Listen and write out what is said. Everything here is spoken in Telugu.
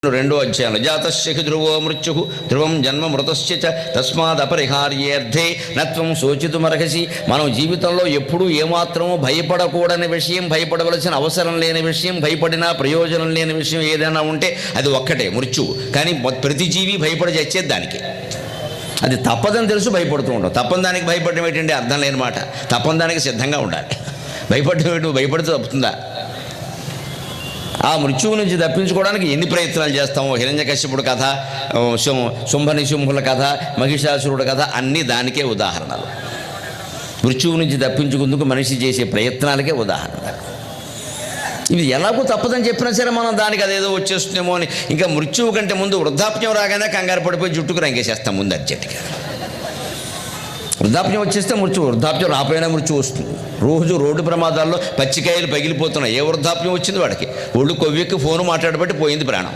రెండో అధ్యాయంలో జాతస్య ధ్రువో మృత్యు ధ్రువం జన్మ మృతస్య చ తస్మాద్ అపరిహార్యేర్థే నత్వం శోచితుమర్హసి. మనం జీవితంలో ఎప్పుడూ ఏమాత్రమూ భయపడకూడని విషయం, భయపడవలసిన అవసరం లేని విషయం, భయపడినా ప్రయోజనం లేని విషయం ఏదైనా ఉంటే అది ఒక్కటే మృత్యువు. కానీ ప్రతి జీవి భయపడి చచ్చేది దానికి. అది తప్పదని తెలుసు భయపడుతూ ఉంటాం. తప్పని దానికి భయపడడం ఏంటంటే అర్థం లేని మాట. తప్పని దానికి సిద్ధంగా ఉండాలి. భయపడడం ఏంటి? భయపడితే తప్పుతుందా? ఆ మృత్యువు నుంచి తప్పించుకోవడానికి ఎన్ని ప్రయత్నాలు చేస్తామో. హిరణ్యకశ్యపుడు కథ, శుంభనిశుంభుల కథ, మహిషాసురుడు కథ అన్నీ దానికే ఉదాహరణలు. మృత్యువు నుంచి తప్పించుకుందుకు మనిషి చేసే ప్రయత్నాలకే ఉదాహరణ. ఇది ఎలాగో తప్పదని చెప్పినా సరే మనం దానికి అదేదో వచ్చేస్తుందేమో అని ఇంకా మృత్యువు కంటే ముందు వృద్ధాప్యం రాగానే కంగారు పడిపోయి జుట్టుకు రంగేసేస్తాం ముందు అర్జెంటుగా. వృద్ధాప్యం వచ్చేస్తే వృద్ధాప్యం రాపోయినా మృత్యు వస్తుంది. రోజు రోడ్డు ప్రమాదాల్లో పచ్చికాయలు పగిలిపోతున్నాయి. ఏ వృద్ధాప్యం వచ్చింది వాడికి? ఒళ్ళు కొవ్వెక్కి ఫోను మాట్లాడబట్టి పోయింది ప్రాణం.